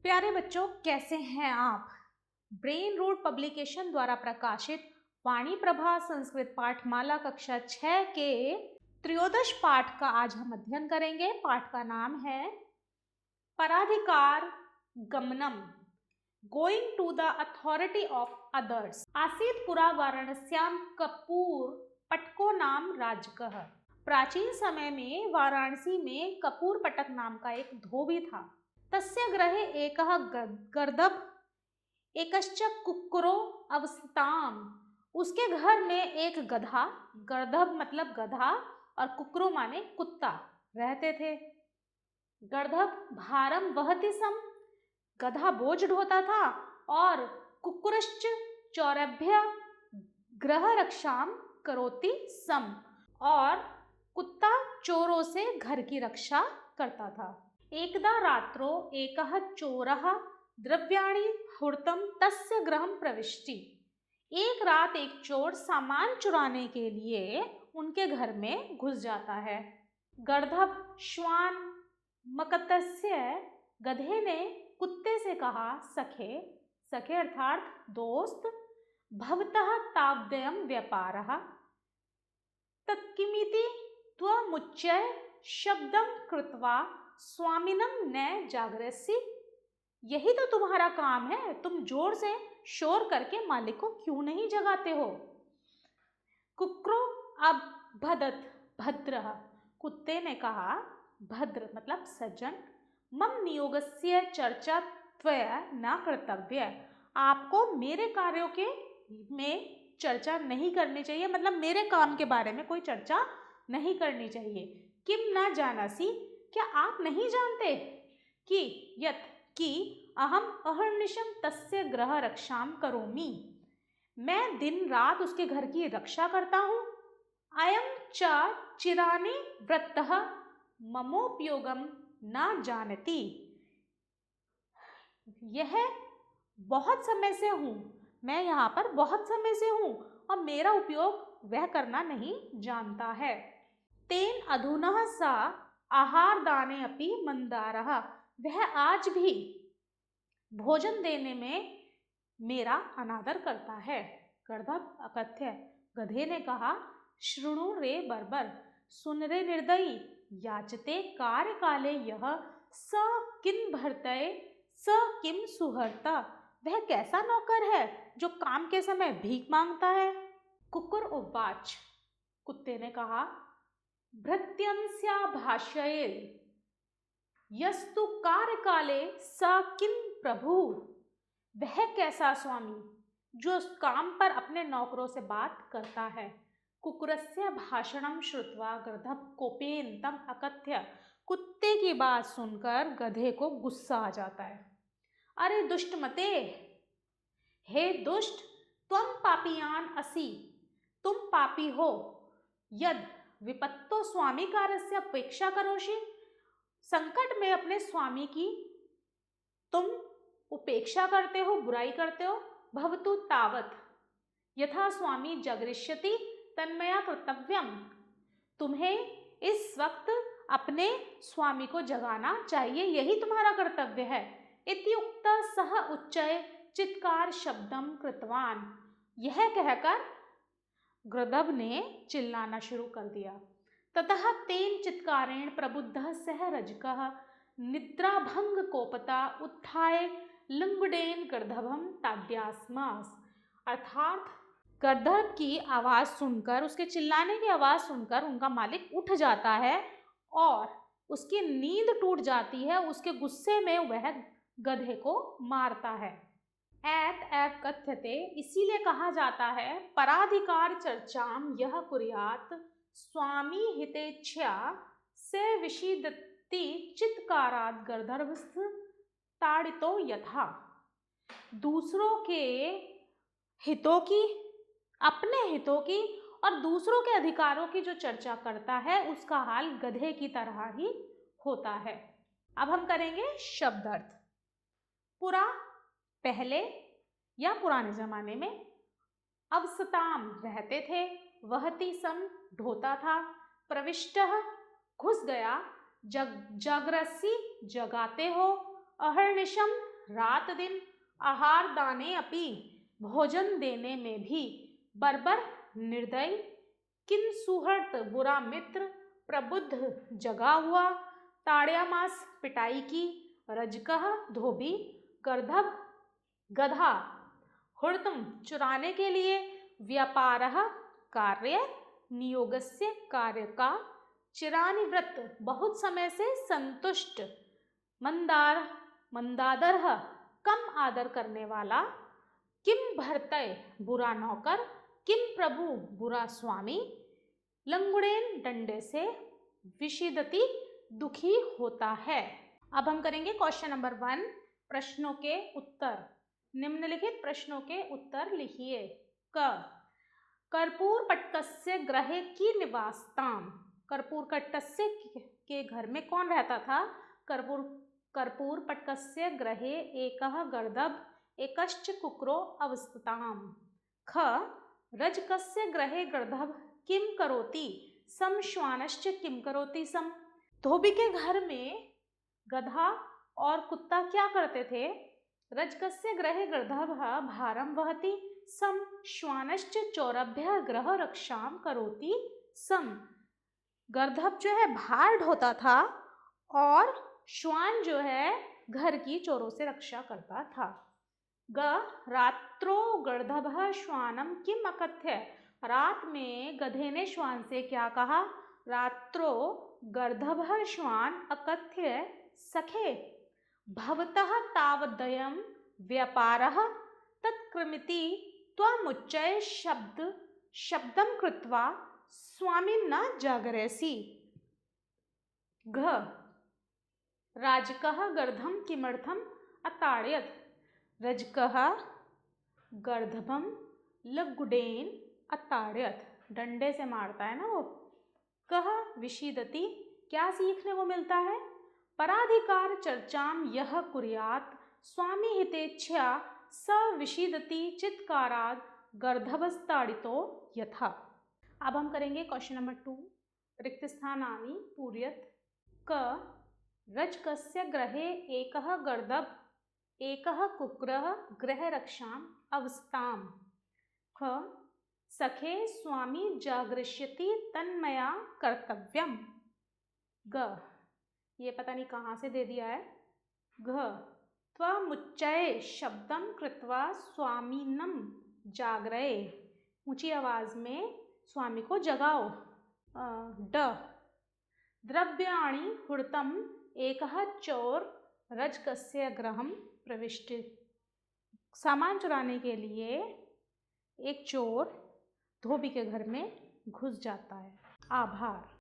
प्यारे बच्चों, कैसे हैं आप? ब्रेन रूट पब्लिकेशन द्वारा प्रकाशित वाणी प्रभा संस्कृत पाठमाला कक्षा 6 के त्रयोदश पाठ का आज हम अध्ययन करेंगे। पाठ का नाम है पराधिकार गमनम, going to the authority of others. आसीत पुरा वाराणस्याम कपूर पटको नाम राजकः। प्राचीन समय में वाराणसी में कपूर पटक नाम का एक धोबी था। तस्य गृहे एकः गर्दभ एकश्च कुक्कुरो अवस्थाम। उसके घर में एक गधा, गर्दभ मतलब गधा और कुक्कुरो माने कुत्ता रहते थे। गर्दभ भारम वहति सम, गधा बोझ ढोता था, और कुक्कुरश्च चौरभ्य गृह रक्षाम करोति सम, और कुत्ता चोरों से घर की रक्षा करता था। एकदा रात्रो एकः चोरः द्रव्याणि हूर्तं तस्य गृहं प्रविष्टि। एक रात एक चोर सामान चुराने के लिए उनके घर में घुस जाता है। गर्दभ श्वान मकतस्य, गधे ने कुत्ते से कहा, सखे, सखे अर्थात दोस्त, भवतः तावदेयं व्यापारः तत्किमिति त्वमुच्य शब्दं कृत्वा स्वामिनं न जागरसि। यही तो तुम्हारा काम है, तुम जोर से शोर करके मालिक को क्यों नहीं जगाते हो? कुक्रो अभदत भद्रः, कुत्ते ने कहा, भद्र मतलब सज्जन, मम नियोगस्य चर्चा त्वया न कर्तव्य, आपको मेरे कार्यों के में चर्चा नहीं करनी चाहिए, मतलब मेरे काम के बारे में कोई चर्चा नहीं करनी चाहिए। किम न जानासि, क्या आप नहीं जानते कि यत् कि अहम अहर्निशम तस्य गृह रक्षाम करोमि, मैं दिन रात उसके घर की रक्षा करता हूँ। अयम च चिरानि वृत्तः ममोपयोगम न जानति, यह बहुत समय से हूँ, मैं यहाँ पर बहुत समय से हूँ और मेरा उपयोग वह करना नहीं जानता है। तेन अधुनः सा आहार दाने अपि मंदारः, वह आज भी भोजन देने में मेरा अनादर करता है। गर्दभ अकथ्य, गधे ने कहा, शृणु रे बर्बर, सुन रे निर्दयी, याचते कार्य काले यह स किन भर्तये स किम सुहर्ता, वह कैसा नौकर है जो काम के समय भीख मांगता है। कुक्कुर उवाच, कुत्ते ने कहा, भृत्यंस्या भाष्ये यस्तु कार्य काले स किन प्रभु, वह कैसा स्वामी जो उस काम पर अपने नौकरों से बात करता है। कुक्कुरस्य भाषणं श्रुत्वा गर्दभ कोपेन तम अकथ्य, कुत्ते की बात सुनकर गधे को गुस्सा आ जाता है। अरे दुष्ट मते, हे दुष्ट, त्वं पापियान असि, तुम पापी हो। यद विपत्तो स्वामी कार्यस्य अपेक्षा करोषि, संकट में अपने स्वामी की तुम उपेक्षा करते हो, बुराई करते हो। भवतु तावत यथा स्वामी जगरिष्यति तन्मया कर्तव्यम, तुम्हें इस वक्त अपने स्वामी को जगाना चाहिए, यही तुम्हारा कर्तव्य है। इति उक्ता सह उच्चय चित्कार शब्दम कृतवान, यह कहकर गर्दभ ने चिल्लाना शुरू कर दिया। ततः तेन चित्कारेण प्रबुद्धः सह रजकः निद्राभंग कोपता उत्थाय लिंगुडेन गर्दभम ताड्यास्मास, अर्थात गर्दभ की आवाज सुनकर, उसके चिल्लाने की आवाज सुनकर उनका मालिक उठ जाता है और उसकी नींद टूट जाती है। उसके गुस्से में वह गधे को मारता है। एत कथ्यते, इसीलिए कहा जाता है, पराधिकार चर्चाम यह कुर्यात् स्वामी हितेच्छया से विषीदति चित्कारात् गर्दभस्थ ताड़ितो यथा, दूसरों के हितों की, अपने हितों की और दूसरों के अधिकारों की जो चर्चा करता है उसका हाल गधे की तरह ही होता है। अब हम करेंगे शब्द अर्थ। पुरा पहले या पुराने जमाने में, अवसताम रहते थे, वहति सम ढोता था, प्रविष्टः घुस गया, जागरसी जगाते हो, अहर्निशम रात दिन आहार दाने अपि भोजन देने में भी बर्बर निर्दयी, किन सुहृत बुरा मित्र प्रबुद्ध जगा हुआ, ताड़यामास पिटाई की, रजकह धोबी, गर्दभ गधा, हुड़तम चुराने के लिए, व्यापारः कार्य, नियोगस्य कार्य का, चिरानिवृत्त बहुत समय से संतुष्ट, मंदादरः कम आदर करने वाला, किम भर्तय बुरा नौकर, किम प्रभु बुरा स्वामी, लंगुड़ेन डंडे से, विषिदति दुखी होता है। अब हम करेंगे क्वेश्चन नंबर 1, प्रश्नों के उत्तर। निम्नलिखित प्रश्नों के उत्तर लिखिए। क कर्पूर पट्टस्य ग्रहे की निवासताम। कर्पूर पट्टस्य के घर में कौन रहता था? कर्पूर पट्टस्य ग्रहे एकः गर्दभ एकश्च कुक्रो अवस्थताम। ख रजकस्य ग्रहे गर्दभ किम करोति सम श्वानश्च किम करोति सम। धोबी के घर में गधा और कुत्ता क्या करते थे? रजकस्य ग्रहे गर्दभः भारम वहति सम श्वानश्च चौरभ्य ग्रह रक्षाम करोति सम। गर्दभ जो है भार ढोता था और श्वान जो है घर की चोरों से रक्षा करता था। ग रात्रो गर्दभः श्वानम किम अकथ्य। रात में गधे ने श्वान से क्या कहा? रात्रो गर्दभः श्वान अकथ्य सखे भवतः तावदयं व्यापारः तत्कृमिति त्वमुच्चय शब्दं कृत्वा स्वामिं न जागरसि। घ राजकः गर्धं किमर्थम् अताड़यत्। रजकः गर्दभं लग्गुडेन अताड़यत्, डंडे से मारता है ना वो। कह विषीदति, क्या सीखने को मिलता है? पराधिकार चर्चाम यह कुर्यात् स्वामी हितेच्छया स विषीदति चित्काराद गर्दभस्ताड़ितो यथा। अब हम करेंगे क्वेश्चन नंबर 2, रिक्त स्थानानि पूरयत्। क रजकस्य ग्रहे एकः गर्दभ एकः कुक्रः गृह रक्षाम अवस्थाम। ख सखे स्वामी जागरिष्यति तन्मया कर्तव्यम। ग ये पता नहीं कहाँ से दे दिया है। घ त्वमुच्चये शब्दं कृत्वा स्वामिनं जागरय, ऊंची आवाज में स्वामी को जगाओ। ड द्रव्याणि हुड़तम एकः चोर रजकस्य गृहं प्रविष्ट। सामान चुराने के लिए एक चोर धोबी के घर में घुस जाता है। आभार।